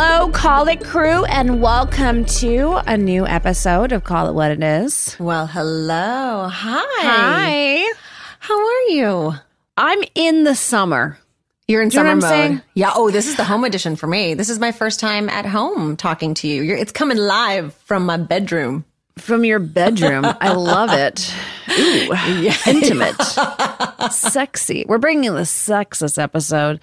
Hello, Call It crew, and welcome to a new episode of Call It What It Is. Well, hello. Hi. Hi. How are you? I'm in the summer. You're in Do you know summer what I'm mode. saying? Yeah. Oh, this is the home edition for me. This is my first time at home talking to you. It's coming live from my bedroom. From your bedroom. I love it. Ooh, Yeah. intimate. Sexy. We're bringing the sex this episode.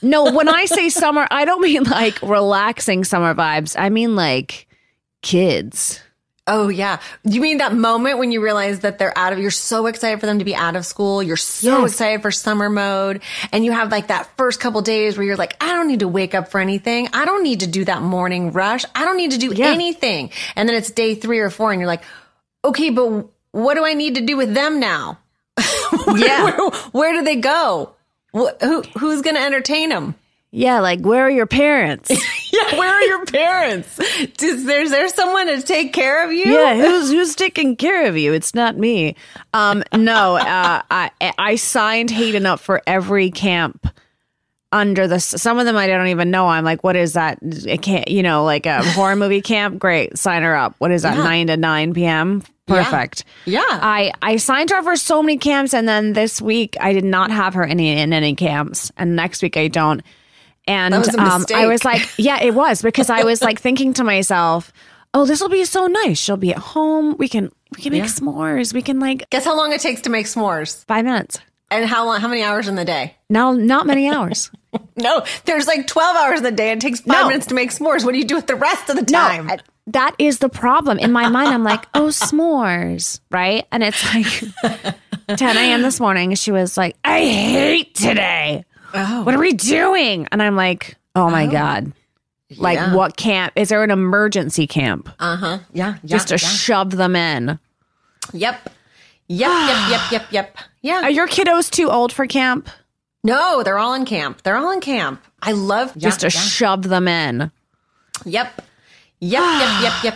No, when I say summer, I don't mean like relaxing summer vibes. I mean like kids. Oh, yeah. You mean that moment when you realize that you're so excited for them to be out of school. You're so Yes. excited for summer mode. And you have like that first couple days where you're like, I don't need to wake up for anything. I don't need to do that morning rush. I don't need to do anything. And then it's day 3 or 4 and you're like, okay, but what do I need to do with them now? Where do they go? Who's going to entertain them? Yeah, like where are your parents? Yeah, where are your parents? Is there someone to take care of you? Yeah, who's taking care of you? It's not me. I signed Hayden up for every camp under the. Some of them I don't even know. I'm like, what is that? It can't, like a horror movie camp. Great, sign her up. What is that? 9 to 9 p.m. Perfect. Yeah. I signed her for so many camps, and then this week I did not have her in any camps, and next week I don't. And that was a mistake. I was like, yeah, it was, because I was like thinking to myself, oh, this will be so nice. She'll be at home. We can make s'mores. We can Guess how long it takes to make s'mores? 5 minutes. And how many hours in the day? No, not many hours. No, there's like 12 hours in the day. It takes 5 minutes to make s'mores. What do you do with the rest of the time? No, that is the problem. In my mind, I'm like, oh, s'mores, right? And it's like 10 a.m. this morning. She was like, I hate today. Oh. What are we doing? And I'm like, oh my God. Like, what camp? Is there an emergency camp? Uh-huh. Yeah. Just to shove them in. Yep. Yeah. Are your kiddos too old for camp? No, they're all in camp. I love Just to shove them in. Yep. Yeah.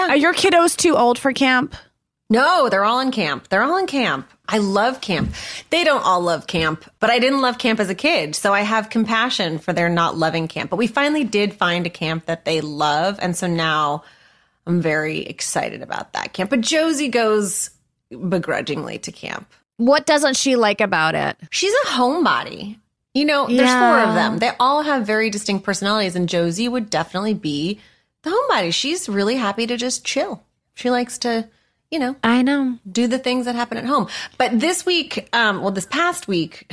Are your kiddos too old for camp? No, they're all in camp. I love camp. They don't all love camp, but I didn't love camp as a kid. So I have compassion for their not loving camp. But we finally did find a camp that they love. And so now I'm very excited about that camp. But Josie goes begrudgingly to camp. What doesn't she like about it? She's a homebody. There's 4 of them. They all have very distinct personalities. And Josie would definitely be the homebody. She's really happy to just chill. She likes to, I know. do the things that happen at home. But this week, this past week,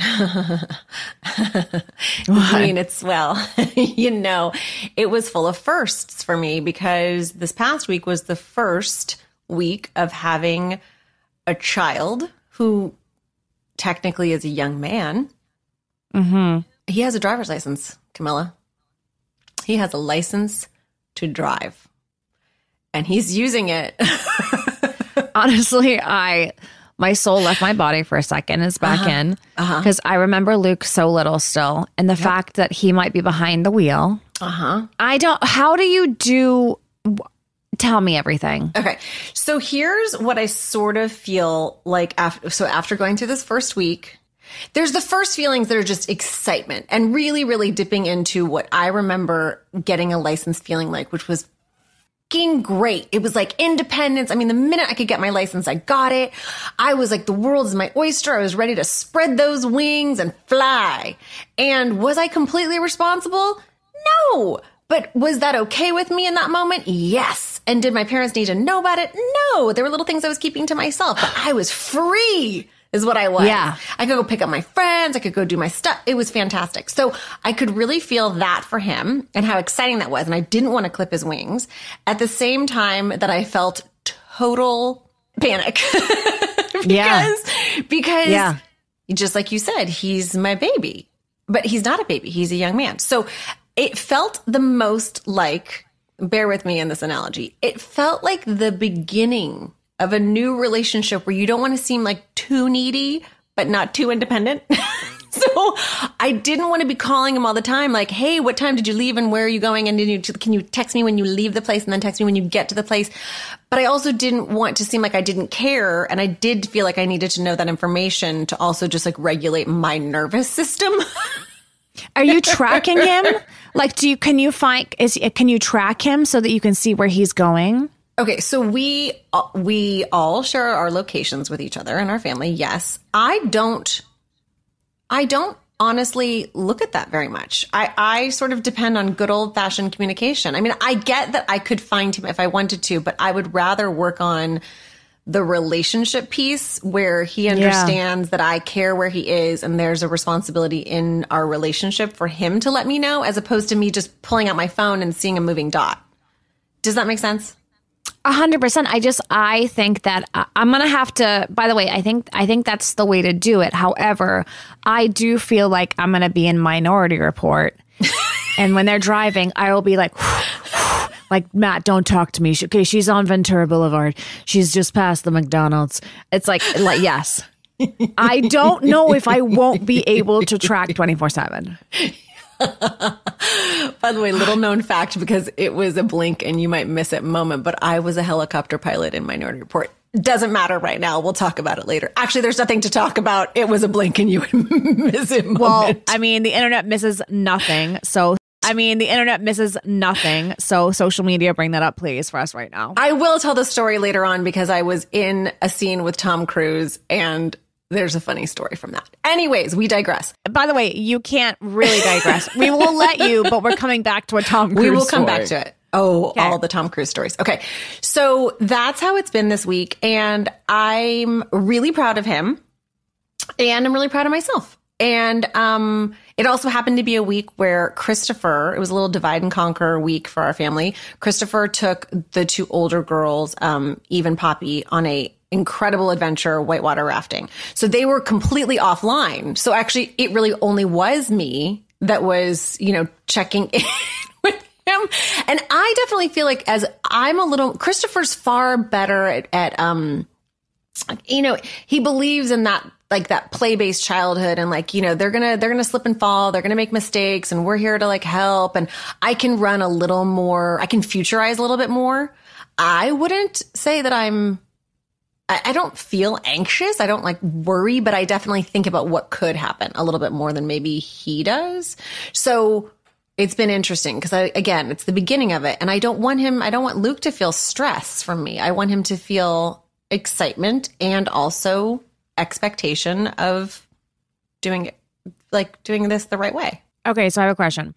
it was full of firsts for me, because this past week was the first week of having a child who technically is a young man. Mm-hmm. He has a driver's license, Camilla. He has a license to drive, and he's using it. Honestly, my soul left my body for a second. It's back in, because I remember Luke so little still, and the fact that he might be behind the wheel. How do you do? Tell me everything. Okay, so here's what I sort of feel like after going through this first week. There's the first feelings that are just excitement and really, really dipping into what I remember getting a license feeling like, which was fucking great. It was like independence. I mean, the minute I could get my license, I got it. I was like, the world is my oyster. I was ready to spread those wings and fly. And was I completely responsible? No. But was that okay with me in that moment? Yes. And did my parents need to know about it? No. There were little things I was keeping to myself, but I was free. Is what I was. Yeah. I could go pick up my friends. I could go do my stuff. It was fantastic. So I could really feel that for him and how exciting that was. And I didn't want to clip his wings at the same time that I felt total panic. because just like you said, he's my baby, but he's not a baby. He's a young man. So it felt the most like, bear with me in this analogy. It felt like the beginning of a new relationship where you don't want to seem like too needy, but not too independent. So I didn't want to be calling him all the time, like, hey, what time did you leave and where are you going? And can you text me when you leave the place and then text me when you get to the place? But I also didn't want to seem like I didn't care. And I did feel like I needed to know that information to also just like regulate my nervous system. Are you tracking him? Like, can you track him so that you can see where he's going? Okay, so we all share our locations with each other and our family. Yes, I don't honestly look at that very much. I sort of depend on good old fashioned communication. I mean, I get that I could find him if I wanted to, but I would rather work on the relationship piece where he understands that I care where he is and there's a responsibility in our relationship for him to let me know, as opposed to me just pulling out my phone and seeing a moving dot. Does that make sense? 100%. I think that I'm going to have to, by the way, I think that's the way to do it. However, I do feel like I'm going to be in Minority Report. And when they're driving, I will be like, Matt, don't talk to me. Okay, she's on Ventura Boulevard. She's just past the McDonald's. It's like yes. I don't know if I won't be able to track 24/7. By the way, little known fact, because it was a blink and you might miss it moment, but I was a helicopter pilot in Minority Report. Doesn't matter right now. We'll talk about it later. Actually, there's nothing to talk about. It was a blink and you would miss it moment. Well, I mean, the internet misses nothing. So social media, bring that up, please, for us right now. I will tell the story later on because I was in a scene with Tom Cruise and there's a funny story from that. Anyways, we digress. By the way, you can't really digress. We will let you, but we're coming back to a Tom Cruise We will come story. back to it. Oh, okay. All the Tom Cruise stories. Okay. So that's how it's been this week. And I'm really proud of him. And I'm really proud of myself. And it also happened to be a week where Christopher, it was a little divide and conquer week for our family. Christopher took the two older girls, Eve and Poppy, on a incredible adventure whitewater rafting. So they were completely offline. So actually, it really only was me that was, checking in with him. And I definitely feel like Christopher's far better at he believes in that, like that play-based childhood and they're going to slip and fall. They're going to make mistakes and we're here to help. And I can run a little more, I can futurize a little bit more. I wouldn't say that I don't feel anxious. I don't worry, but I definitely think about what could happen a little bit more than maybe he does. So it's been interesting because again, it's the beginning of it. And I don't want Luke to feel stress from me. I want him to feel excitement and also expectation of doing this the right way. Okay. So I have a question,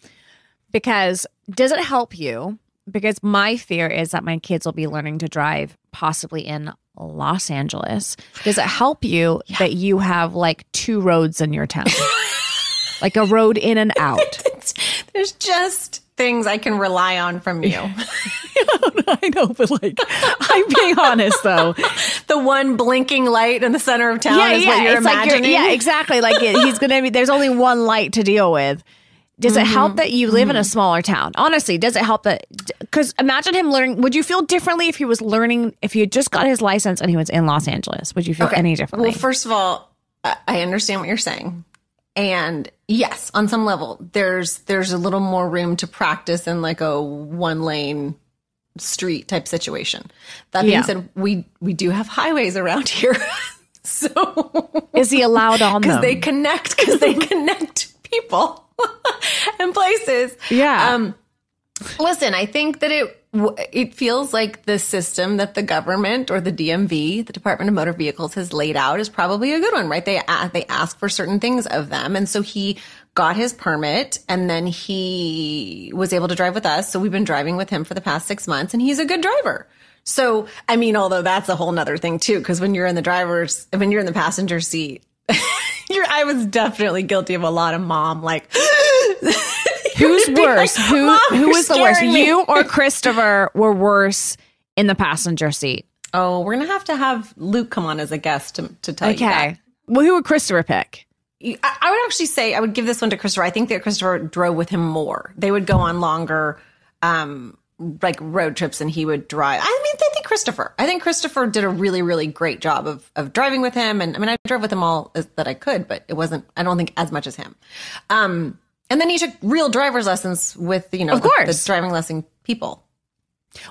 because does it help you? Because my fear is that my kids will be learning to drive possibly in Los Angeles. Does it help you that you have two roads in your town? Like a road in and out? There's just things I can rely on from you. I know, but I'm being honest though. The one blinking light in the center of town is what you're imagining. Exactly. He's going to be, there's only one light to deal with. Does it help that you live in a smaller town? Honestly, does it help that? Because imagine him learning. Would you feel differently if he was learning, if he had just got his license and he was in Los Angeles? Would you feel any differently? Well, first of all, I understand what you're saying. And yes, on some level, there's a little more room to practice in a one lane street type situation. That being said, we do have highways around here. So is he allowed on them? Because they connect people. And places. Yeah. Listen, I think that it feels like the system that the government or the DMV, the Department of Motor Vehicles, has laid out is probably a good one, right? They ask for certain things of them. And so he got his permit and then he was able to drive with us. So we've been driving with him for the past 6 months and he's a good driver. So, I mean, although that's a whole nother thing too, because when you're in the passenger seat, I was definitely guilty of a lot of mom, who's worse? Who was the worst? Me. You or Christopher were worse in the passenger seat? Oh, we're going to have Luke come on as a guest to tell you that. Okay. Well, who would Christopher pick? I would actually say I would give this one to Christopher. I think that Christopher drove with him more. They would go on longer road trips and he would drive. I think Christopher did a really, really great job of driving with him. And I mean, I drove with him all that I could, but it wasn't, I don't think as much as him. And then he took real driver's lessons with, of course, the driving lesson people.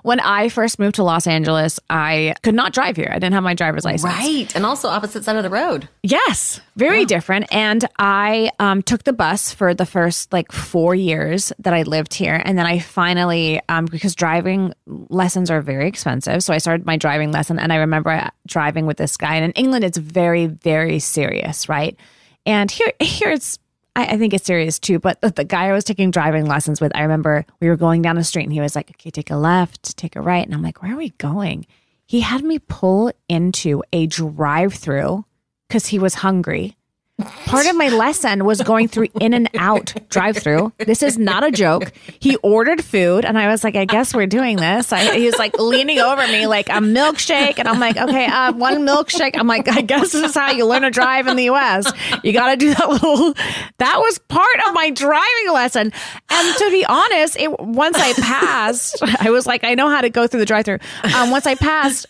When I first moved to Los Angeles, I could not drive here. I didn't have my driver's license. Right. And also opposite side of the road. Yes. Very different. And I took the bus for the first 4 years that I lived here. And then I finally, because driving lessons are very expensive. So I started my driving lesson. And I remember driving with this guy. And in England, it's very, very serious, right? And here it's, I think it's serious too, but the guy I was taking driving lessons with, I remember we were going down the street and he was like, okay, take a left, take a right. And I'm like, where are we going? He had me pull into a drive-through because he was hungry. Part of my lesson was going through In-N-Out drive-through. This is not a joke. He ordered food and I was like, I guess we're doing this. He was like leaning over me like a milkshake. And I'm like, okay, one milkshake. I'm like, I guess this is how you learn to drive in the US. You got to do that was part of my driving lesson. And to be honest, once I passed, I was like, I know how to go through the drive-through. Once I passed,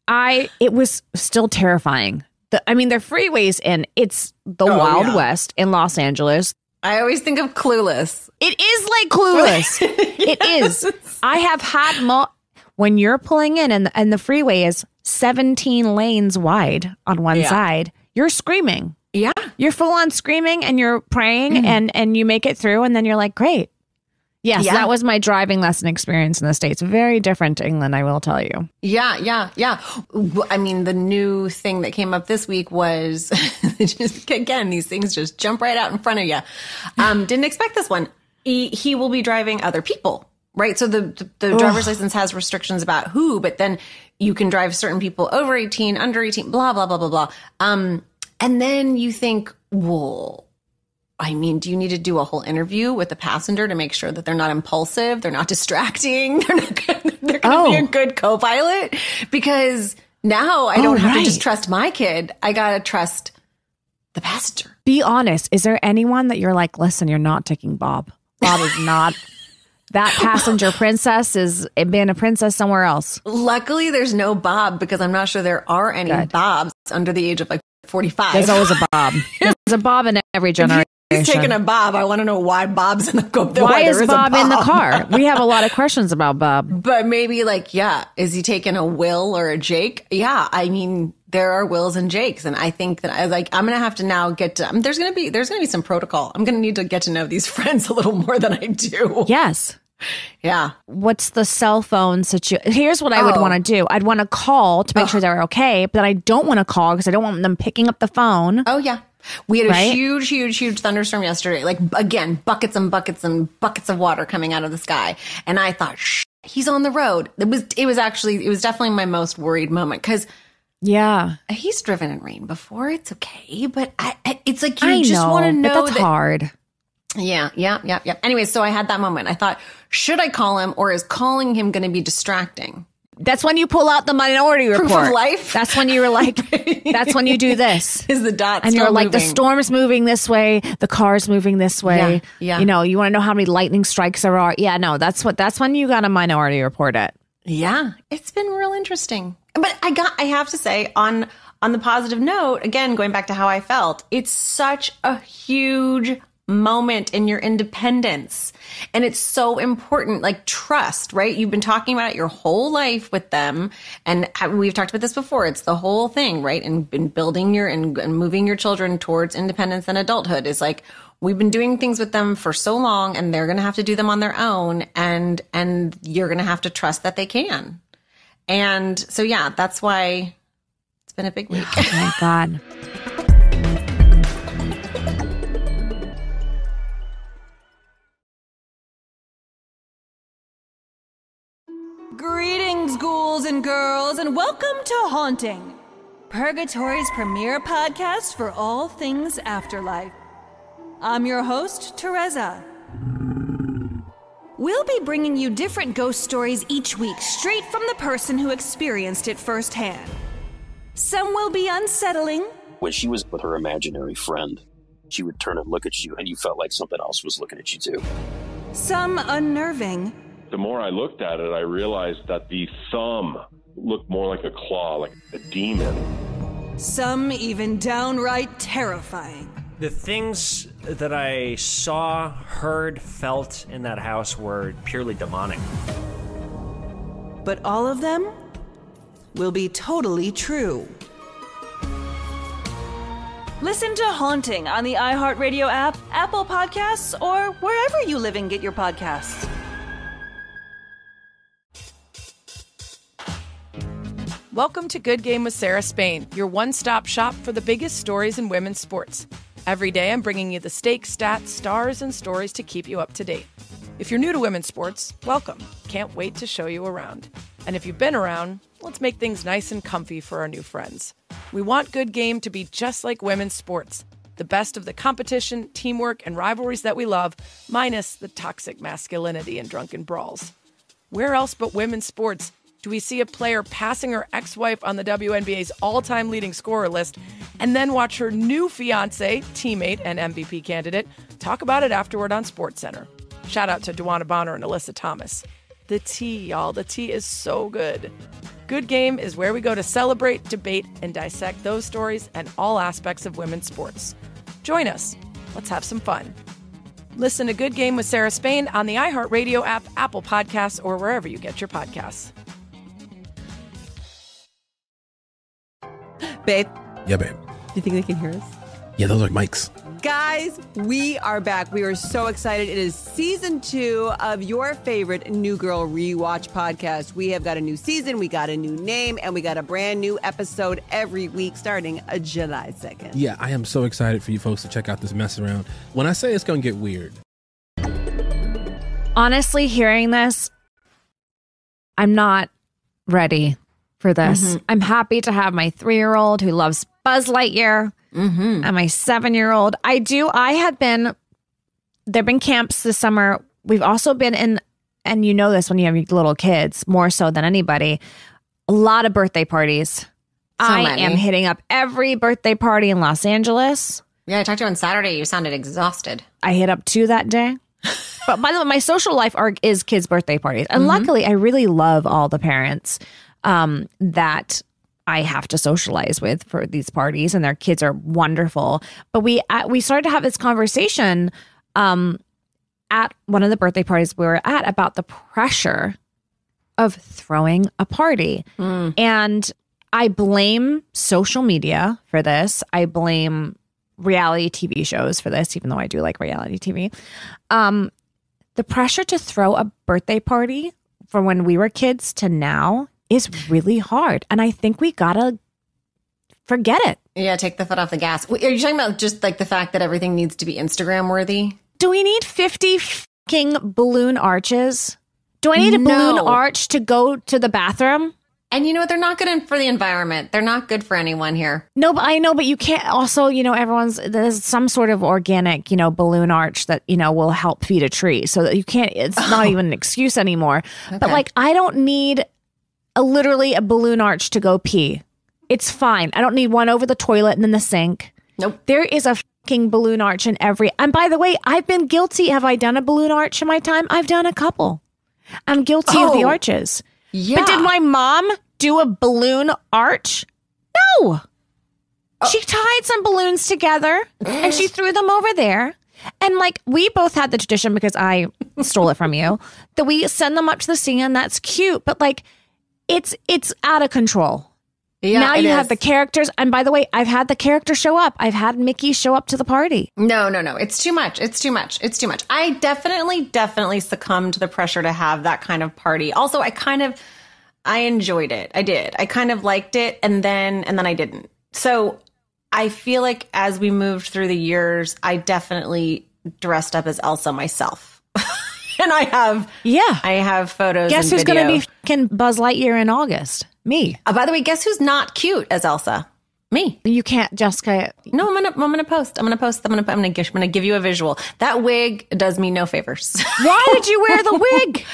it was still terrifying. The freeways it's the Wild West in Los Angeles. I always think of Clueless. It is like Clueless. It is. I have had when you're pulling in and the freeway is 17 lanes wide on one side, you're screaming. Yeah. You're full on screaming and you're praying and you make it through and then you're like, great. Yes, that was my driving lesson experience in the States. Very different to England, I will tell you. Yeah. I mean, the new thing that came up this week was, again, these things just jump right out in front of you. Didn't expect this one. He will be driving other people, right? So the driver's license has restrictions about who, but then you can drive certain people over 18, under 18, blah, blah, blah, blah, blah. And then you think, well, I mean, do you need to do a whole interview with the passenger to make sure that they're not impulsive, they're not distracting, they're going to be a good co-pilot? Because now I don't have to just trust my kid. I got to trust the passenger. Be honest. Is there anyone that you're like, listen, you're not taking Bob? Bob is not. That passenger princess is being a princess somewhere else. Luckily, there's no Bob because I'm not sure there are any Bobs under the age of 45. There's always a Bob. There's a Bob in every generation. He's taking a Bob. I want to know why Bob's in the Why is Bob in the car? We have a lot of questions about Bob. But maybe is he taking a Will or a Jake? Yeah. I mean, there are Wills and Jakes. And I think that I'm going to have to now there's going to be some protocol. I'm going to need to get to know these friends a little more than I do. Yes. Yeah. What's the cell phone situation? Here's what I would want to do. I'd want to call to make sure they're okay, but I don't want to call because I don't want them picking up the phone. Oh, yeah. We had a huge thunderstorm yesterday. Again, buckets and buckets and buckets of water coming out of the sky. And I thought, he's on the road. It was definitely my most worried moment because he's driven in rain before. It's okay. But it's like, you just want to know but that's hard. Yeah. Anyway, so I had that moment. I thought, should I call him or is calling him going to be distracting? That's when you pull out the Minority Report. Proof of life. That's when you were like, that's when you do this. Is the dot and still you're like, moving? the storm's moving this way, the car's moving this way. Yeah. You want to know how many lightning strikes there are. Yeah, no, that's when you got a Minority Report it. Yeah, it's been real interesting. But I have to say, on the positive note, again, going back to how I felt, it's such a huge moment in your independence. And it's so important, trust, right? You've been talking about it your whole life with them. And we've talked about this before. It's the whole thing, right? And building and moving your children towards independence and adulthood is we've been doing things with them for so long and they're going to have to do them on their own. And you're going to have to trust that they can. And so, yeah, that's why it's been a big week. Oh my God. Greetings, ghouls and girls, and welcome to Haunting, Purgatory's premier podcast for all things afterlife. I'm your host, Teresa. We'll be bringing you different ghost stories each week, straight from the person who experienced it firsthand. Some will be unsettling. When she was with her imaginary friend, she would turn and look at you, and you felt like something else was looking at you, too. Some unnerving. The more I looked at it, I realized that the thumb looked more like a claw, like a demon. Some even downright terrifying. The things that I saw, heard, felt in that house were purely demonic. but all of them will be totally true. Listen to Haunting on the iHeartRadio app, Apple Podcasts, or wherever you live and get your podcasts. Welcome to Good Game with Sarah Spain, your one-stop shop for the biggest stories in women's sports. Every day, I'm bringing you the stakes, stats, stars, and stories to keep you up to date. If you're new to women's sports, welcome. Can't wait to show you around. And if you've been around, let's make things nice and comfy for our new friends. We want Good Game to be just like women's sports. The best of the competition, teamwork, and rivalries that we love, minus the toxic masculinity and drunken brawls. Where else but women's sports do we see a player passing her ex-wife on the WNBA's all-time leading scorer list and then watch her new fiancé, teammate, and MVP candidate talk about it afterward on SportsCenter? Shout out to Duana Bonner and Alyssa Thomas. The tea, y'all. The tea is so good. Good Game is where we go to celebrate, debate, and dissect those stories and all aspects of women's sports. Join us. Let's have some fun. Listen to Good Game with Sarah Spain on the iHeartRadio app, Apple Podcasts, or wherever you get your podcasts. Babe. Yeah, babe. Do you think they can hear us? Yeah, those are mics. Guys, we are back. We are so excited. It is season 2 of your favorite New Girl Rewatch podcast. We have got a new season, we got a new name, and we got a brand new episode every week starting July 2nd. Yeah, I am so excited for you folks to check out this mess around. When I say it's going to get weird. Honestly, hearing this, I'm not ready for this. Mm-hmm. I'm happy to have my 3-year-old who loves Buzz Lightyear. Mm-hmm. And my 7-year-old. There have been camps this summer. We've also been in, and you know this when you have little kids, more so than anybody, a lot of birthday parties. I am hitting up every birthday party in Los Angeles. Yeah, I talked to you on Saturday. You sounded exhausted. I hit up 2 that day. But by the way, my social life is kids' birthday parties. And luckily, I really love all the parents that I have to socialize with for these parties, and their kids are wonderful. But we started to have this conversation at one of the birthday parties we were at about the pressure of throwing a party. And I blame social media for this. I blame reality TV shows for this, even though I do like reality TV. The pressure to throw a birthday party from when we were kids to now is really hard. And I think we gotta forget it. Yeah, take the foot off the gas. Are you talking about just like the fact that everything needs to be Instagram worthy? Do we need 50 fucking balloon arches? Do I need a balloon arch to go to the bathroom? And you know what? They're not good for the environment. They're not good for anyone here. No, but I know, but you can't also, there's some sort of organic, balloon arch that, will help feed a tree. So that you can't, it's not even an excuse anymore. Okay. But like, I don't need literally a balloon arch to go pee. It's fine. I don't need one over the toilet and then the sink. Nope. There is a fucking balloon arch in every. And by the way, I've been guilty. Have I done a balloon arch in my time? I've done a couple. I'm guilty of the arches. Yeah. But did my mom do a balloon arch? No. She tied some balloons together and she threw them over there. And like, we both had the tradition, because I stole it from you, that we send them up to the sea, and that's cute. But like, it's out of control. Yeah, now you have the characters. And by the way, I've had the character show up. I've had Mickey show up to the party. No. It's too much. I definitely succumbed to the pressure to have that kind of party. Also, I enjoyed it. I did. I kind of liked it. And then I didn't. So I feel like as we moved through the years, I definitely dressed up as Elsa myself. And I have photos. Guess who's going to be fucking Buzz Lightyear in August? Me. By the way, guess who's not cute as Elsa? Me. You can't, Jessica. No, I'm gonna post. I'm gonna give you a visual. That wig does me no favors. Why did you wear the wig?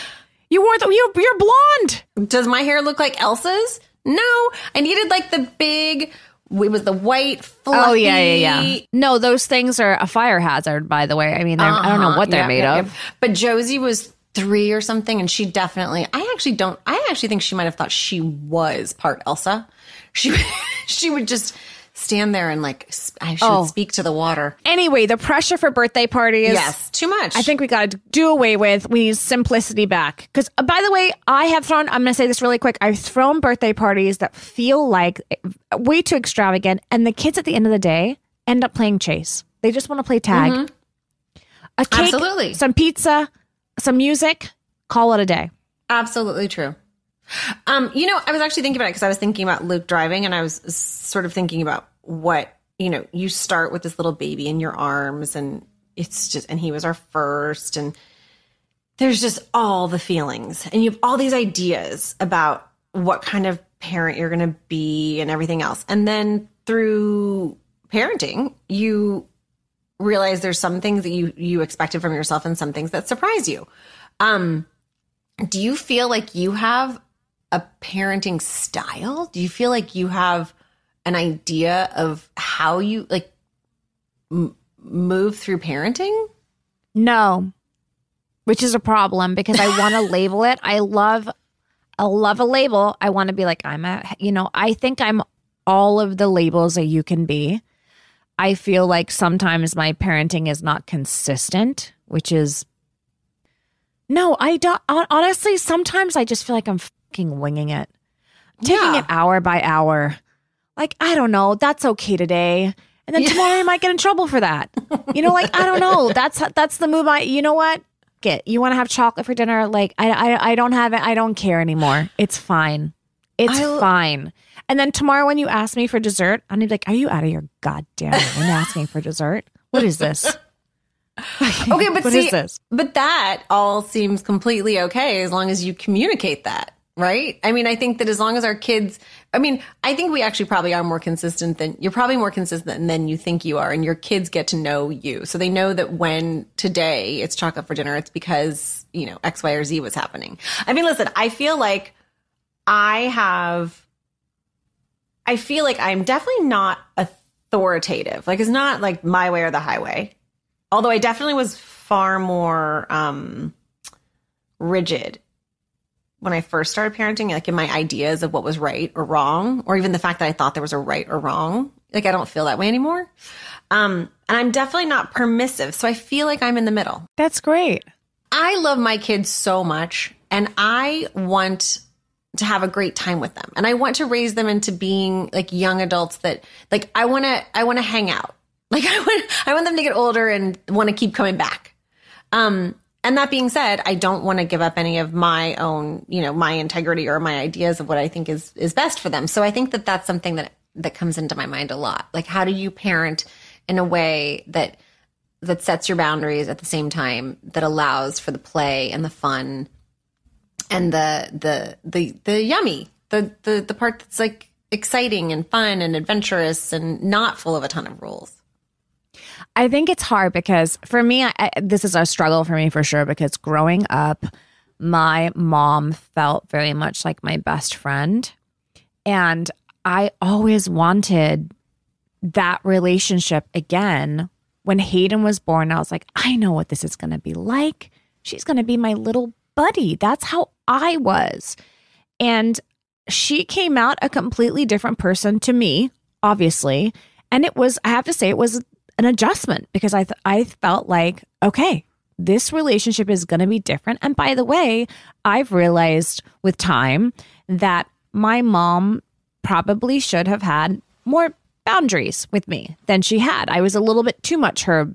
You're blonde. Does my hair look like Elsa's? No, I needed like the big. It was the white, fluffy. Oh, yeah. No, those things are a fire hazard, by the way. I mean, I don't know what they're made of. But Josie was 3 or something, and she definitely, I actually think she might have thought she was part Elsa. She would just stand there and like, I should speak to the water. Anyway, the pressure for birthday parties. Yes, too much. I think we got to do away with. We need simplicity back. Because, by the way, I'm going to say this really quick. I've thrown birthday parties that feel like way too extravagant. And the kids at the end of the day end up playing chase. They just want to play tag. Mm-hmm. A cake, Absolutely. some pizza, some music, call it a day. Absolutely true. I was actually thinking about it because I was thinking about Luke driving, and I was sort of thinking about what, you start with this little baby in your arms, and it's just, and he was our first, and there's just all the feelings, and you have all these ideas about what kind of parent you're going to be and everything else. And then through parenting, you realize there's some things that you expected from yourself and some things that surprise you. Do you feel like you have a parenting style? Do you feel like you have an idea of how you move through parenting? No, which is a problem because I want to label it. I love a label. I want to be like, I think I'm all of the labels that you can be. I feel like sometimes my parenting is not consistent, which is, no, I don't. Honestly, sometimes I just feel like I'm fucking winging it. Taking it hour by hour. Like, I don't know. That's okay today. And then tomorrow I might get in trouble for that. I don't know. That's the move. You know what? You want to have chocolate for dinner? Like, I don't have it. I don't care anymore. It's fine. It's fine. And then tomorrow when you ask me for dessert, I'm going to be like, are you out of your goddamn mind asking for dessert? What is this? Okay, but what is this? But that all seems completely okay as long as you communicate that, right? I mean, I think that as long as our kids, I think we actually probably are more consistent you're probably more consistent than you think you are, and your kids get to know you. So they know that when today it's chocolate for dinner, it's because, X, Y, or Z was happening. Listen, I feel like I'm definitely not authoritative. Like, it's not like my way or the highway. Although I definitely was far more rigid when I first started parenting, like in my ideas of what was right or wrong, or even the fact that I thought there was a right or wrong. Like, I don't feel that way anymore. And I'm definitely not permissive. So I feel like I'm in the middle. That's great. I love my kids so much, and I want to have a great time with them. And I want to raise them into being like young adults that, like, I want to hang out. Like, I want them to get older and want to keep coming back. And that being said, I don't want to give up any of my own, my integrity or my ideas of what I think is best for them. So I think that that's something that comes into my mind a lot. Like, how do you parent in a way that sets your boundaries at the same time, that allows for the play and the fun and the yummy, the part that's like exciting and fun and adventurous and not full of a ton of rules? I think it's hard because for me, this is a struggle for me for sure, because growing up, my mom felt very much like my best friend. And I always wanted that relationship again. When Hayden was born, I was like, I know what this is going to be like. She's going to be my little buddy. That's how I was. And she came out a completely different person to me, obviously. And it was, I have to say, it was an adjustment because I felt like, okay, this relationship is going to be different. And by the way, I've realized with time that my mom probably should have had more boundaries with me than she had. I was a little bit too much her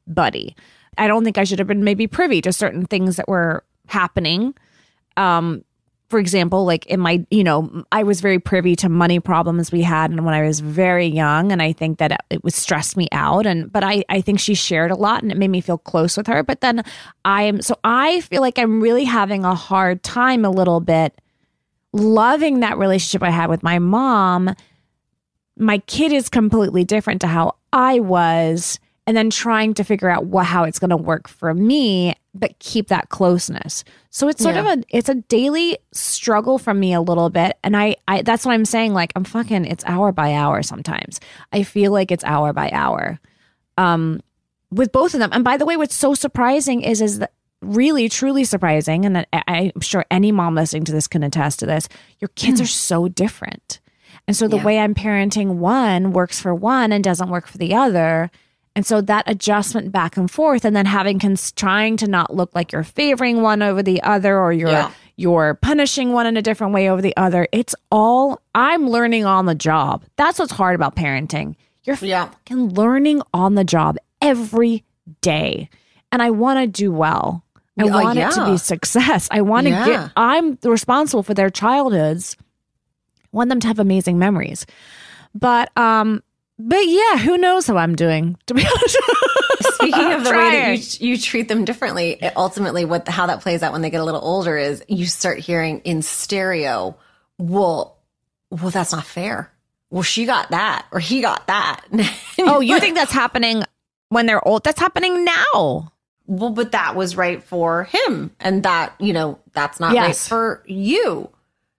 buddy. I don't think I should have been maybe privy to certain things that were happening. For example, like in my, I was very privy to money problems we had and when I was very young. And I think that it was stressed me out. But I think she shared a lot and it made me feel close with her. But then I feel like I'm really having a hard time a little bit loving that relationship I had with my mom. My kid is completely different to how I was. And then trying to figure out how it's going to work for me, but keep that closeness. So it's sort of it's a daily struggle for me a little bit. And I that's what I'm saying. Like, it's hour by hour sometimes. I feel like it's hour by hour with both of them. And by the way, what's so surprising is that really, truly surprising. And I'm sure any mom listening to this can attest to this. Your kids are so different. And so the way I'm parenting one works for one and doesn't work for the other. And so that adjustment back and forth, and then trying to not look like you're favoring one over the other, or you're punishing one in a different way over the other. It's all, I'm learning on the job. That's what's hard about parenting. You're fucking learning on the job every day. And I want to do well. I want it to be success. I want to I'm responsible for their childhoods. I want them to have amazing memories. But yeah, who knows how I'm doing, to be honest. Speaking of the way that you treat them differently, ultimately how that plays out when they get a little older is you start hearing in stereo, well, that's not fair. Well, she got that or he got that. Oh, you think that's happening when they're old? That's happening now. Well, but that was right for him. And that, that's not right for you.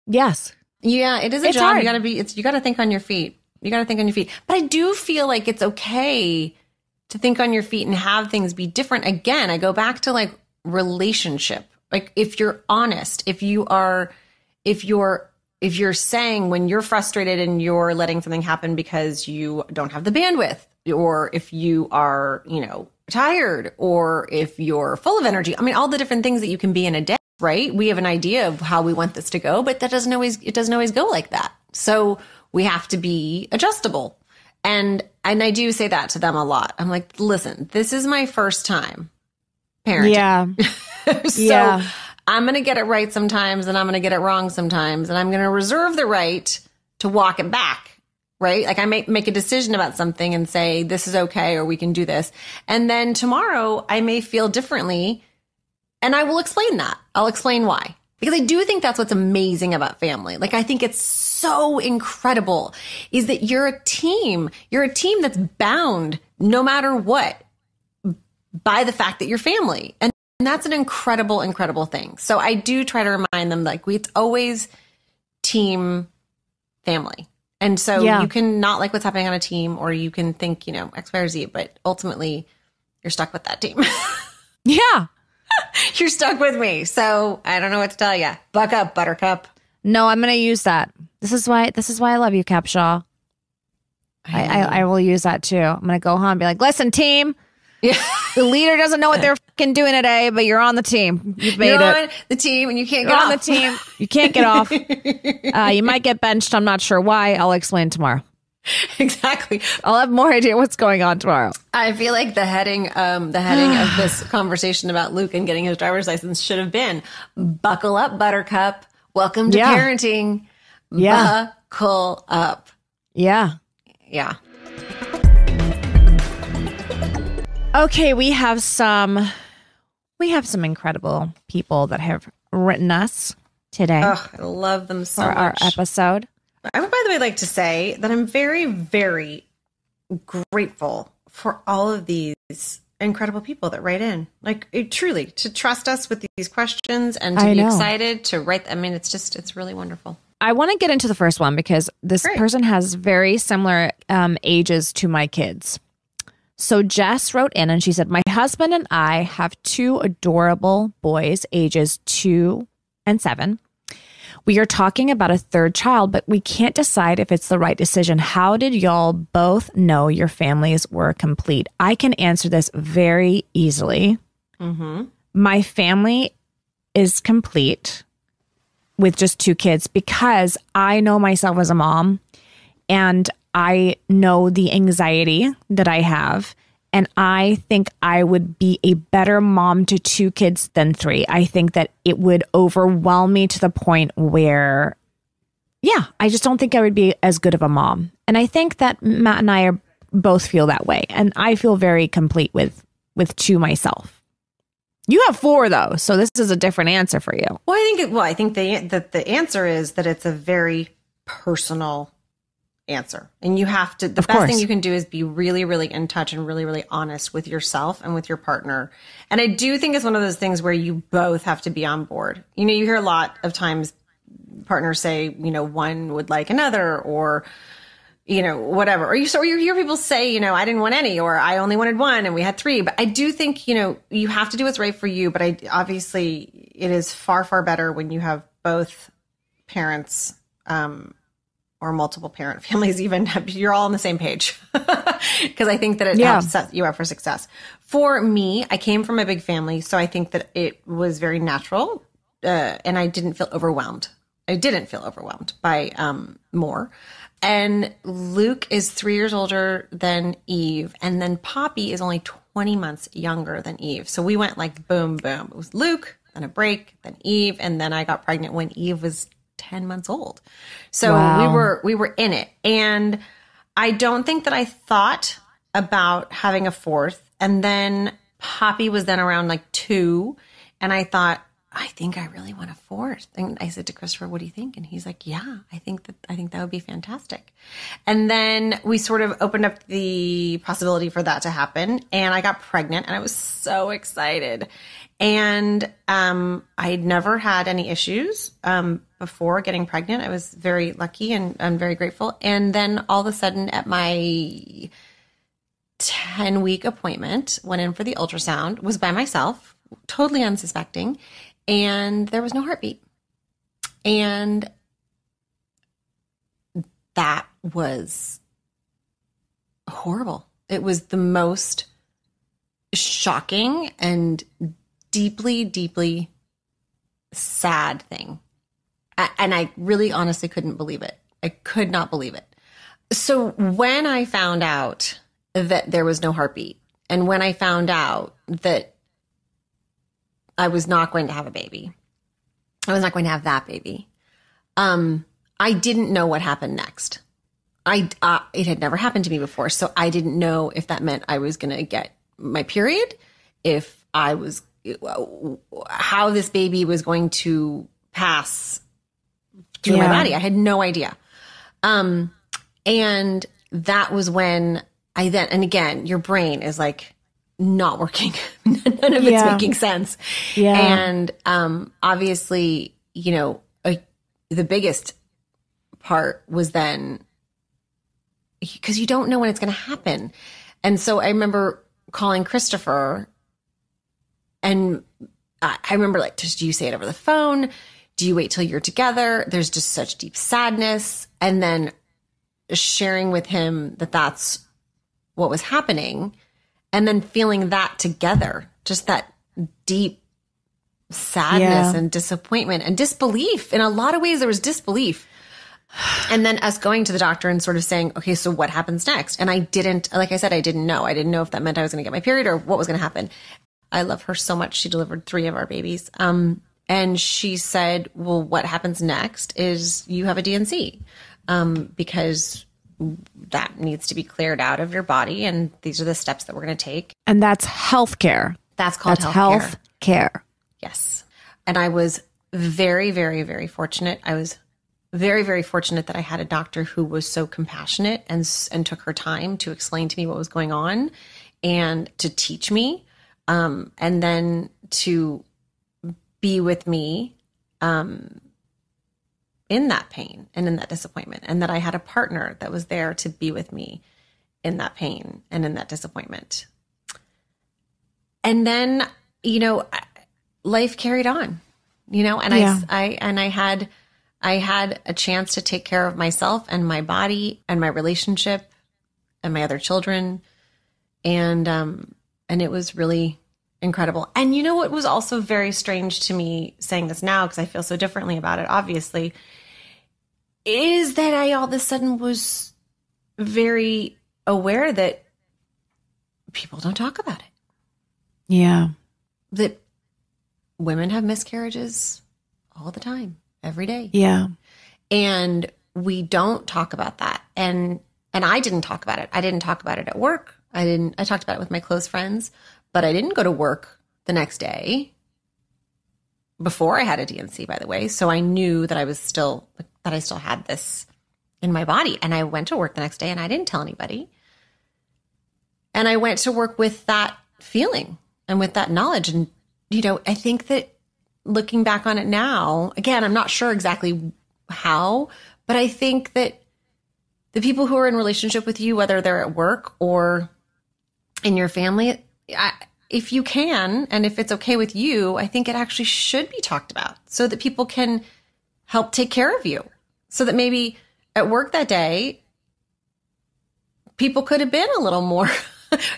Yes. Yeah, it is a job. Hard. You gotta think on your feet. You got to think on your feet. But I do feel like it's okay to think on your feet and have things be different. Again, I go back to like relationship. Like if you're honest, if you're saying when you're frustrated and you're letting something happen because you don't have the bandwidth, or if you are, tired, or if you're full of energy. I mean, all the different things that you can be in a day, right? We have an idea of how we want this to go, but it doesn't always go like that. So we have to be adjustable. And I do say that to them a lot. I'm like, listen, this is my first time parenting. Yeah. I'm going to get it right sometimes, and I'm going to get it wrong sometimes. And I'm going to reserve the right to walk it back, right? Like I may make a decision about something and say, this is okay, or we can do this. And then tomorrow I may feel differently, and I will explain that. I'll explain why. Because I do think that's what's amazing about family. Like, I think it's so incredible is that you're a team. You're a team that's bound no matter what by the fact that you're family. And that's an incredible, incredible thing. So I do try to remind them, like, it's always team family. And so you can not like what's happening on a team, or you can think, X, Y, or Z, but ultimately you're stuck with that team. Yeah. You're stuck with me. So I don't know what to tell you. Buck up, Buttercup. No, I'm going to use that. This is why I love you, Capshaw. I will use that too. I'm going to go home and be like, listen, team. Yeah. The leader doesn't know what they're fucking doing today, but you're on the team. You've made you're it. On the team, and you can't get off. On the team. You can't get off. You might get benched. I'm not sure why. I'll explain tomorrow. Exactly. I'll have more idea what's going on tomorrow. I feel like the heading of this conversation about Luke and getting his driver's license should have been, buckle up, Buttercup. Welcome to parenting. Yeah. Buckle up. Yeah. Yeah. Okay, we have some incredible people that have written us today. Oh, I love them so for much. Our episode. I would, by the way, like to say that I'm very, very grateful for all of these incredible people that write in. Like, truly, to trust us with these questions and to be excited to write. I mean, it's really wonderful. I want to get into the first one because this person has very similar ages to my kids. So Jess wrote in and she said, my husband and I have two adorable boys, ages 2 and 7. We are talking about a third child, but we can't decide if it's the right decision. How did y'all both know your families were complete? I can answer this very easily. Mm-hmm. My family is complete with just 2 kids because I know myself as a mom, and I know the anxiety that I have. And I think I would be a better mom to 2 kids than 3. I think that it would overwhelm me to the point where, I just don't think I would be as good of a mom. And I think that Matt and I both feel that way. And I feel very complete with 2 myself. You have 4 though, so this is a different answer for you. Well, I think the answer is that it's a very personal answer. And you have to, the best thing you can do is be really, really in touch and really, really honest with yourself and with your partner. And I do think it's one of those things where you both have to be on board. You hear a lot of times partners say, one would like another, or, whatever. Or you hear people say, I didn't want any, or I only wanted 1 and we had 3. But I do think, you have to do what's right for you. But obviously it is far, far better when you have both parents, or multiple parent families even, you're all on the same page. Because I think that it helps set you up for success. For me, I came from a big family, so I think that it was very natural, and I didn't feel overwhelmed. I didn't feel overwhelmed by more. And Luke is 3 years older than Eve, and then Poppy is only 20 months younger than Eve. So we went like boom, boom. It was Luke, then a break, then Eve, and then I got pregnant when Eve was 10 months old. So we were in it. And I don't think that I thought about having a fourth. And then Poppy was then around like 2. And I thought, I think I really want a fourth. And I said to Christopher, what do you think? And he's like, yeah, I think that would be fantastic. And then we sort of opened up the possibility for that to happen. And I got pregnant and I was so excited. And I had never had any issues before getting pregnant. I was very lucky and I'm very grateful. And then all of a sudden at my 10-week appointment, went in for the ultrasound, was by myself, totally unsuspecting, and there was no heartbeat. And that was horrible. It was the most shocking and deeply, deeply sad thing. And I really honestly couldn't believe it. I could not believe it. So when I found out that there was no heartbeat, and when I found out that I was not going to have a baby, I was not going to have that baby, I didn't know what happened next. It had never happened to me before, so I didn't know if that meant I was going to get my period, if I was, how this baby was going to pass through my body. I had no idea. And that was when I then, and again, your brain is like not working. None of it's making sense. Yeah. And obviously, you know, the biggest part was then, because you don't know when it's going to happen. And so I remember calling Christopher, and I remember like, do you say it over the phone? Do you wait till you're together? There's just such deep sadness. And then sharing with him that that's what was happening, and then feeling that together, just that deep sadness and disappointment and disbelief. In a lot of ways, there was disbelief. And then us going to the doctor and sort of saying, okay, so what happens next? And I didn't, like I said, I didn't know. I didn't know if that meant I was going to get my period or what was going to happen. I love her so much. She delivered 3 of our babies. And she said, well, what happens next is you have a D&C, because that needs to be cleared out of your body. And these are the steps that we're going to take. And that's healthcare. That's called healthcare. Yes. And I was very, very, very fortunate. I was very, very fortunate that I had a doctor who was so compassionate and took her time to explain to me what was going on and to teach me, and then to be with me in that pain and in that disappointment, and that I had a partner that was there to be with me in that pain and in that disappointment. And then, you know, life carried on, you know, and I had a chance to take care of myself and my body and my relationship and my other children. And it was really incredible. And you know what was also very strange to me, saying this now because I feel so differently about it, obviously, is that I all of a sudden was very aware that people don't talk about it. Yeah. That women have miscarriages all the time, every day. Yeah. And we don't talk about that. And I didn't talk about it. I didn't talk about it at work. I talked about it with my close friends, but I didn't go to work the next day before I had a D&C, by the way. So I knew that I still had this in my body. And I went to work the next day and I didn't tell anybody. And I went to work with that feeling and with that knowledge. And, you know, I think that looking back on it now, again, I'm not sure exactly how, but I think that the people who are in relationship with you, whether they're at work or in your family, if you can, and if it's okay with you, I think it actually should be talked about so that people can help take care of you. So that maybe at work that day, people could have been a little more,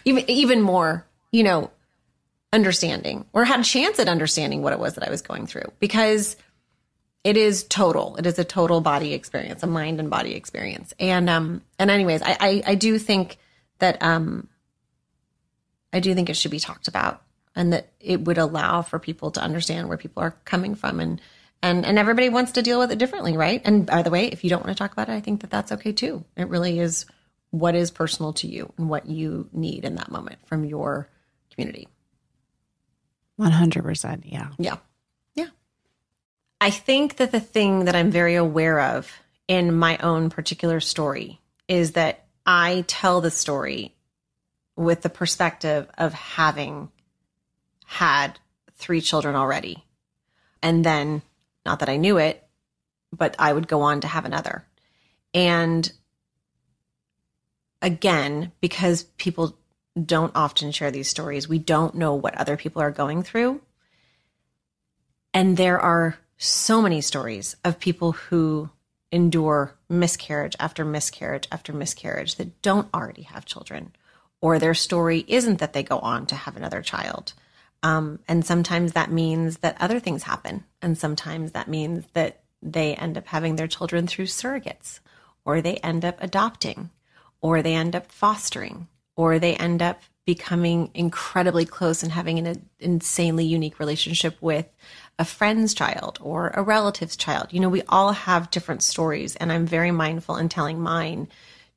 even more, understanding, or had a chance at understanding what it was that I was going through, because it is total. It is a total body experience, a mind and body experience. And anyways, I do think that, I do think it should be talked about, and that it would allow for people to understand where people are coming from, and everybody wants to deal with it differently. Right. And by the way, if you don't want to talk about it, I think that that's okay too. It really is what is personal to you and what you need in that moment from your community. 100%. Yeah. Yeah. Yeah. I think that the thing that I'm very aware of in my own particular story is that I tell the story with the perspective of having had 3 children already. And then, not that I knew it, but I would go on to have another. And again, because people don't often share these stories, we don't know what other people are going through. And there are so many stories of people who endure miscarriage after miscarriage after miscarriage that don't already have children, or their story isn't that they go on to have another child. And sometimes that means that other things happen. And sometimes that means that they end up having their children through surrogates, or they end up adopting, or they end up fostering, or they end up becoming incredibly close and having an insanely unique relationship with a friend's child or a relative's child. We all have different stories, and I'm very mindful in telling mine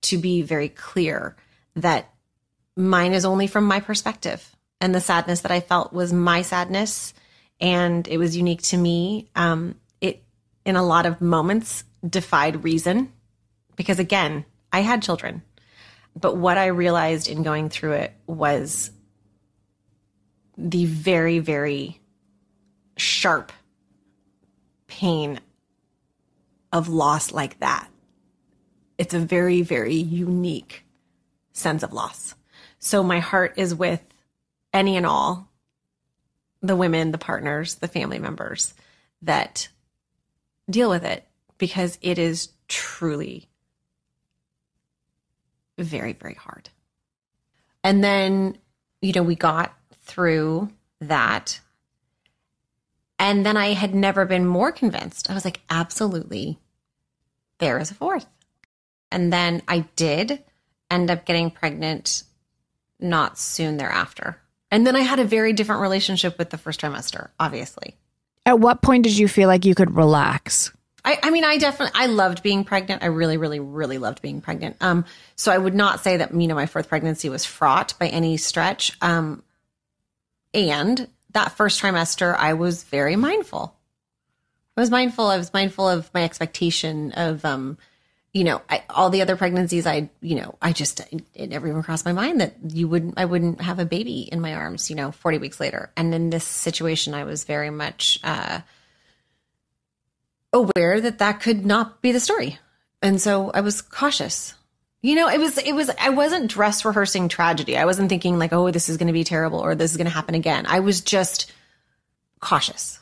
to be very clear that mine is only from my perspective, and the sadness that I felt was my sadness, and it was unique to me. It, in a lot of moments, defied reason, because again, I had children. But what I realized in going through it was the very, very sharp pain of loss like that. It's a very, very unique sense of loss. So my heart is with any and all the women, the partners, the family members that deal with it, because it is truly very, very hard. And then, we got through that. And then I had never been more convinced. I was like, absolutely, there is a 4th. And then I did end up getting pregnant not soon thereafter. And then I had a very different relationship with the first trimester, obviously. At what point did you feel like you could relax? I loved being pregnant. I really, really, really loved being pregnant. So I would not say that, my 4th pregnancy was fraught by any stretch. And that first trimester, I was very mindful. I was mindful of my expectation of, all the other pregnancies. It never even crossed my mind that I wouldn't have a baby in my arms, 40 weeks later. And in this situation, I was very much, aware that could not be the story. And so I was cautious. I wasn't dress rehearsing tragedy. I wasn't thinking like, oh, this is going to be terrible, or this is going to happen again. I was just cautious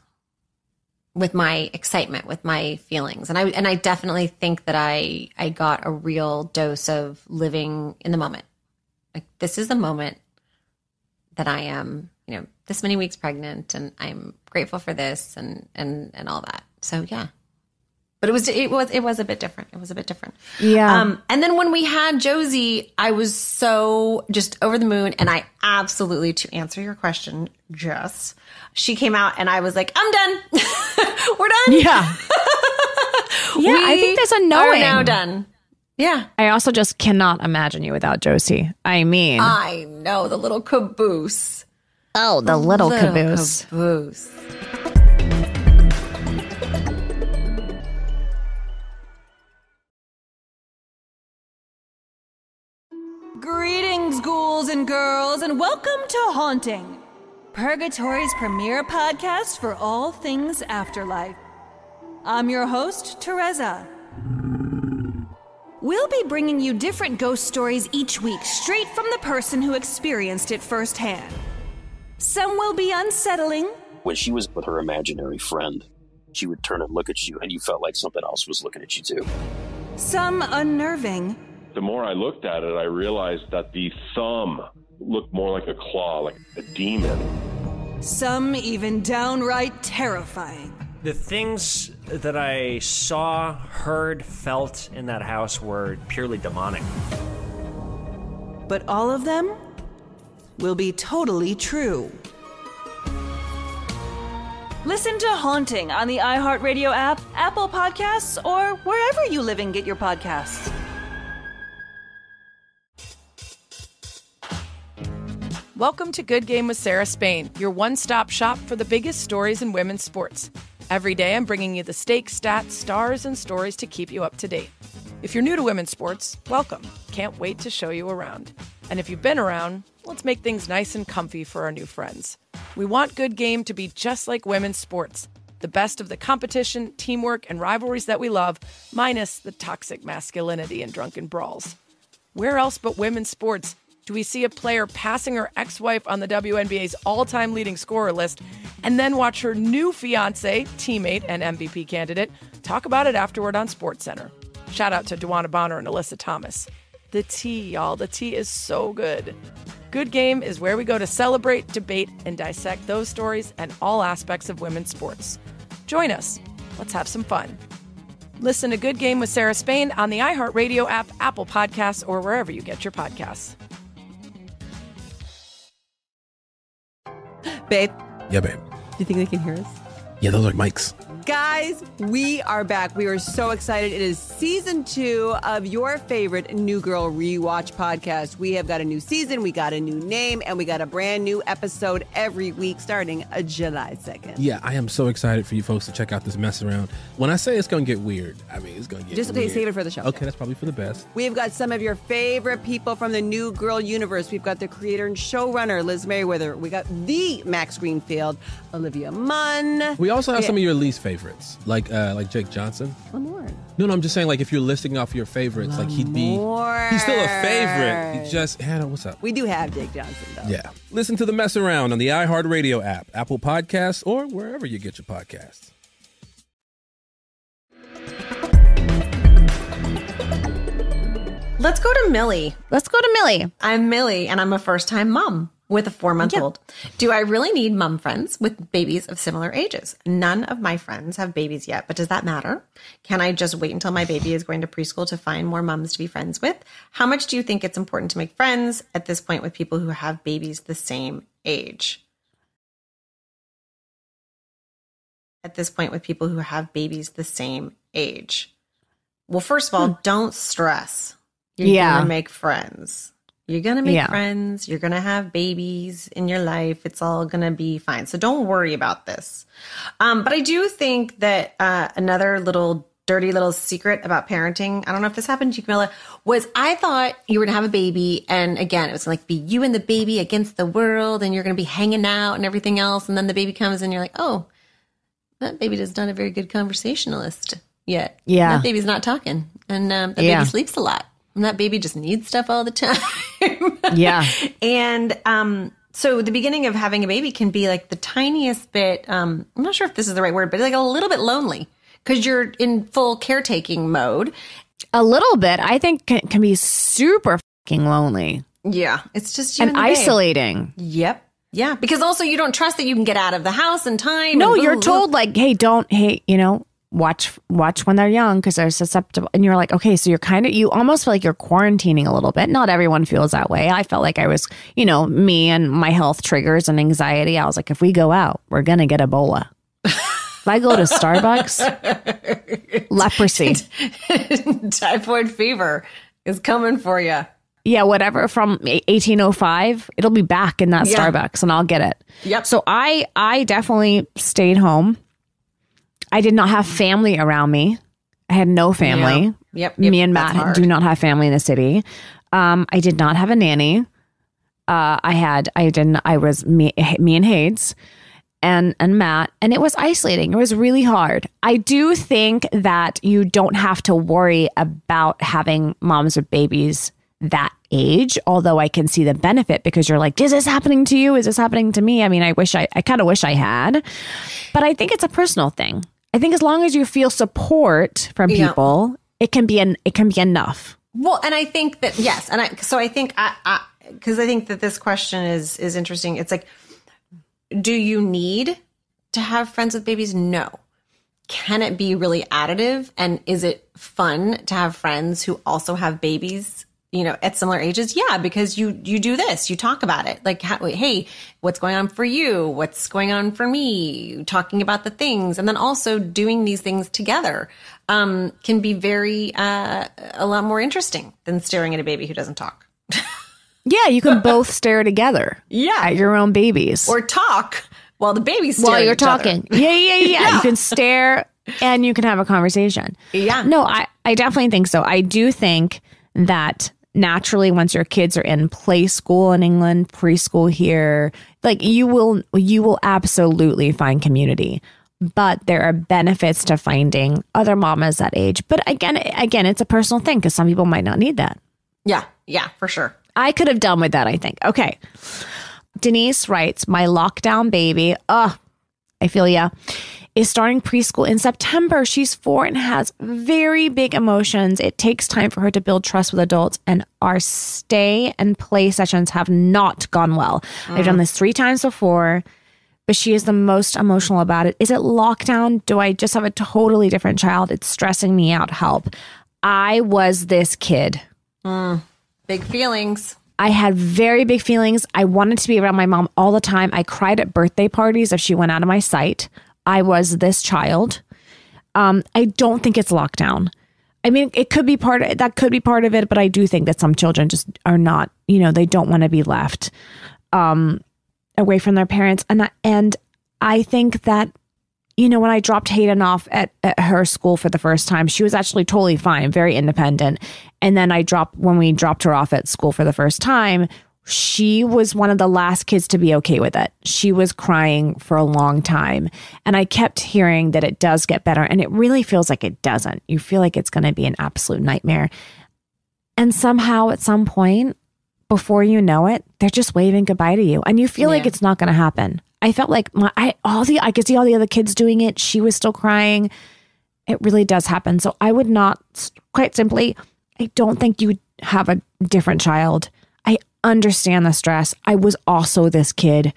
with my excitement, with my feelings. And I definitely think that I got a real dose of living in the moment. Like, this is the moment that I am, this many weeks pregnant, and I'm grateful for this and all that. So yeah. But it was a bit different. It was a bit different. Yeah. And then when we had Josie, I was so just over the moon. And I absolutely, to answer your question, Jess, she came out and I was like, I'm done. We're done. Yeah. Yeah, I think there's a knowing. We're now done. Yeah. I also just cannot imagine you without Josie. I know, the little caboose. Oh, the little caboose. Greetings, ghouls and girls, and welcome to Haunting, Purgatory's premier podcast for all things afterlife. I'm your host, Teresa. We'll be bringing you different ghost stories each week, straight from the person who experienced it firsthand. Some will be unsettling. When she was with her imaginary friend, she would turn and look at you, and you felt like something else was looking at you too. some unnerving, The more I looked at it, I realized that the thumb looked more like a claw, like a demon. some even downright terrifying. The things that I saw, heard, felt in that house were purely demonic. But all of them will be totally true. Listen to Haunting on the iHeartRadio app, Apple Podcasts, or wherever you live and get your podcasts. Welcome to Good Game with Sarah Spain, your one-stop shop for the biggest stories in women's sports. Every day I'm bringing you the stakes, stats, stars, and stories to keep you up to date. If you're new to women's sports, welcome. Can't wait to show you around. And if you've been around, let's make things nice and comfy for our new friends. We want Good Game to be just like women's sports. The best of the competition, teamwork, and rivalries that we love, minus the toxic masculinity and drunken brawls. Where else but women's sports do we see a player passing her ex-wife on the WNBA's all-time leading scorer list and then watch her new fiancé, teammate, and MVP candidate talk about it afterward on SportsCenter? Shout out to Duana Bonner and Alyssa Thomas. The tea, y'all. The tea is so good. Good Game is where we go to celebrate, debate, and dissect those stories and all aspects of women's sports. Join us. Let's have some fun. Listen to Good Game with Sarah Spain on the iHeartRadio app, Apple Podcasts, or wherever you get your podcasts. Babe, Yeah, babe. do you think they can hear us? Yeah, those are mics. Guys, we are back. We are so excited. It is season 2 of your favorite New Girl Rewatch podcast. We have got a new season, we got a new name, and we got a brand new episode every week starting July 2nd. Yeah, I am so excited for you folks to check out this mess around. When I say it's going to get weird, I mean, it's going to get Just okay, weird. save it for the show. Okay, that's probably for the best. We've got some of your favorite people from the New Girl universe. We've got the creator and showrunner, Liz Merriweather. We got the Max Greenfield, Olivia Munn. We also have some of your least favorites, like Jake Johnson. Lamorne. No, I'm just saying, like, if you're listing off your favorites, like, he's still a favorite. He just, Hannah, what's up? We do have Jake Johnson, though. Yeah. Listen to the mess around on the iHeartRadio app, Apple Podcasts, or wherever you get your podcasts. Let's go to Millie. Let's go to Millie. I'm Millie, and I'm a first-time mom with a 4-month-old. Do I really need mom friends with babies of similar ages? None of my friends have babies yet, but does that matter? Can I just wait until my baby is going to preschool to find more moms to be friends with? How much do you think it's important to make friends at this point with people who have babies the same age? At this point with people who have babies the same age? Well, first of all, don't stress. You're going to make friends. You're going to make friends. You're going to have babies in your life. It's all going to be fine. So don't worry about this. But I do think that another dirty little secret about parenting, I don't know if this happened to you, Camilla, was I thought you were going to have a baby. And again, it was like be you and the baby against the world. And you're going to be hanging out and everything else. And then the baby comes and you're like, oh, that baby is not a very good conversationalist yet. Yeah. That baby's not talking. And that baby sleeps a lot. And that baby just needs stuff all the time. Yeah. And so the beginning of having a baby can be like the tiniest bit, I'm not sure if this is the right word, but like a little bit lonely because you're in full caretaking mode. A little bit. I think can be super fucking lonely. Yeah. It's just you and isolating. Yep. Yeah. Because also you don't trust that you can get out of the house in time. No, you're told like, hey, watch when they're young because they're susceptible. And you're like, okay, so you almost feel like you're quarantining a little bit. Not everyone feels that way. I felt like I was, me and my health triggers and anxiety. I was like, if we go out, we're going to get Ebola. If I go to Starbucks, leprosy. Typhoid fever is coming for you. Yeah, whatever from 1805, it'll be back in that Starbucks and I'll get it. Yep. So I definitely stayed home. I did not have family around me. I had no family. Yep. Me and Matt do not have family in the city. I did not have a nanny. I was me and Hades and Matt, and it was isolating. It was really hard. I do think that you don't have to worry about having moms with babies that age, although I can see the benefit because you're like, is this happening to you? Is this happening to me? I mean, I kind of wish I had, but I think it's a personal thing. I think as long as you feel support from people, it can be enough. Well, and I think that, yes. And I think that this question is interesting. It's like, do you need to have friends with babies? No. Can it be really additive? And is it fun to have friends who also have babies, at similar ages? Yeah, because you do this, you talk about it. Like, hey, what's going on for you? What's going on for me? Talking about the things. And then also doing these things together can be very, a lot more interesting than staring at a baby who doesn't talk. Yeah, you can both stare together. Yeah. At your own babies. Or talk while the baby's staring while you're at each other. talking. Yeah. You can stare and you can have a conversation. Yeah. No, I definitely think so. I do think that naturally, once your kids are in play school in England, preschool here, like you will absolutely find community. But there are benefits to finding other mamas that age. But again, it's a personal thing because some people might not need that. Yeah, for sure. I could have done with that, I think. Okay. Denise writes, my lockdown baby, I feel ya, is starting preschool in September. She's 4 and has very big emotions. It takes time for her to build trust with adults, and our stay and play sessions have not gone well. I've done this 3 times before, but she is the most emotional about it. Is it lockdown? Do I just have a totally different child? It's stressing me out. Help. I was this kid. Big feelings. I had very big feelings. I wanted to be around my mom all the time. I cried at birthday parties if she went out of my sight. I was this child. I don't think it's lockdown. I mean, it could be part of it, but I do think that some children just are not, they don't want to be left away from their parents. And I think that, when I dropped Hayden off at her school for the first time, she was actually totally fine, very independent. And then when we dropped her off at school for the first time, she was one of the last kids to be okay with it. She was crying for a long time. And I kept hearing that it does get better. And it really feels like it doesn't. You feel like it's going to be an absolute nightmare. And somehow at some point, before you know it, they're just waving goodbye to you. And you feel like it's not going to happen. I felt like I could see all the other kids doing it. She was still crying. It really does happen. So I would not, quite simply, I don't think you would have a different child. I understand the stress. I was also this kid.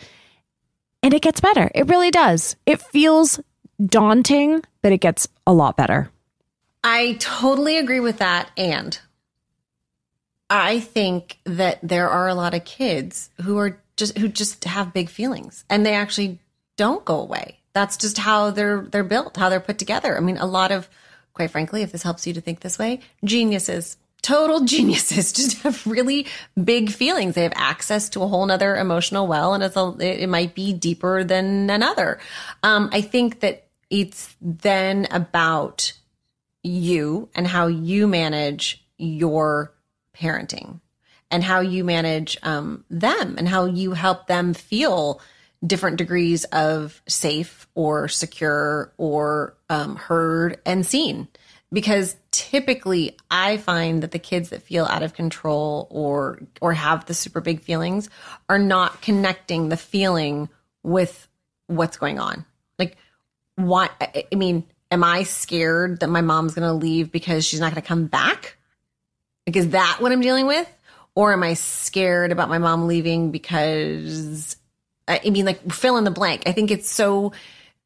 And it gets better. It really does. It feels daunting, but it gets a lot better. I totally agree with that. And I think that there are a lot of kids who just have big feelings and they actually don't go away. That's just how they're built, how they're put together. I mean, a lot of, quite frankly, if this helps you to think this way, total geniuses just have really big feelings. They have access to a whole nother emotional well, and it might be deeper than another. I think that it's then about you and how you manage your parenting and how you manage them and how you help them feel different degrees of safe or secure or heard and seen. Because typically I find that the kids that feel out of control or have the super big feelings are not connecting the feeling with what's going on. Like, what? I mean, am I scared that my mom's going to leave because she's not going to come back? Like, is that what I'm dealing with? Or am I scared about my mom leaving because, I mean, like, fill in the blank. I think it's so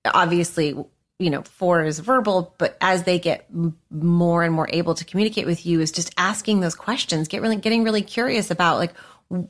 obviously, 4 is verbal, but as they get more and more able to communicate with you, is just asking those questions, getting really curious about, like,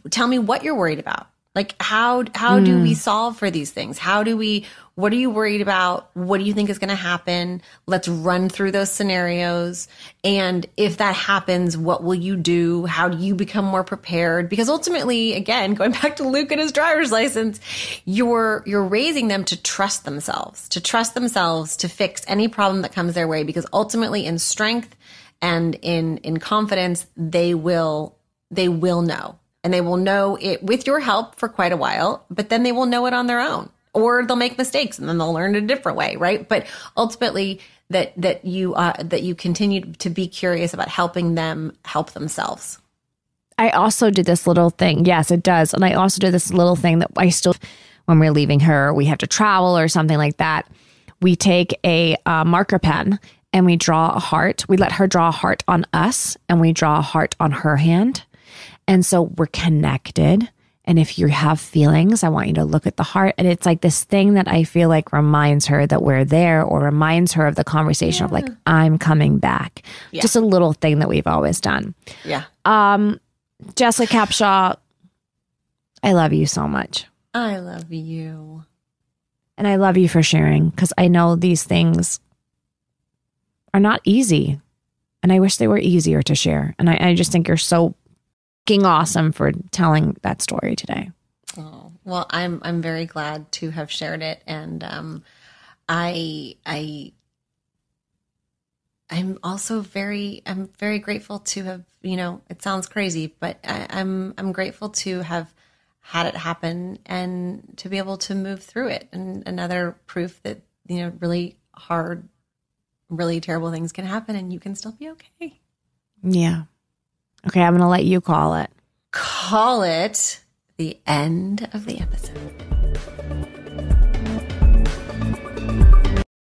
tell me what you're worried about. Like, how do we solve for these things? What are you worried about? What do you think is going to happen? Let's run through those scenarios. And if that happens, what will you do? How do you become more prepared? Because ultimately, again, going back to Luke and his driver's license, you're raising them to trust themselves to fix any problem that comes their way. Because ultimately, in strength and in confidence, they will know. And they will know it with your help for quite a while, but then they will know it on their own, or they'll make mistakes and then they'll learn it a different way, right? But ultimately, that you continue to be curious about helping them help themselves. I also did this little thing. Yes, it does. And I also did this little thing that I still, when we're leaving her, we have to travel or something like that. We take a marker pen and we draw a heart. We let her draw a heart on us and we draw a heart on her hand. And so we're connected. And if you have feelings, I want you to look at the heart. And it's like this thing that I feel like reminds her that we're there, or reminds her of the conversation of like, I'm coming back. Yeah. Just a little thing that we've always done. Yeah. Jessica Capshaw, I love you so much. I love you. And I love you for sharing, because I know these things are not easy. And I wish they were easier to share. And I just think you're so awesome for telling that story today. Oh, well, I'm very glad to have shared it. And I'm also very grateful to have, it sounds crazy, but I'm grateful to have had it happen and to be able to move through it. And another proof that, really hard, really terrible things can happen and you can still be okay. Yeah. Okay, I'm going to let you call it. Call it the end of the episode.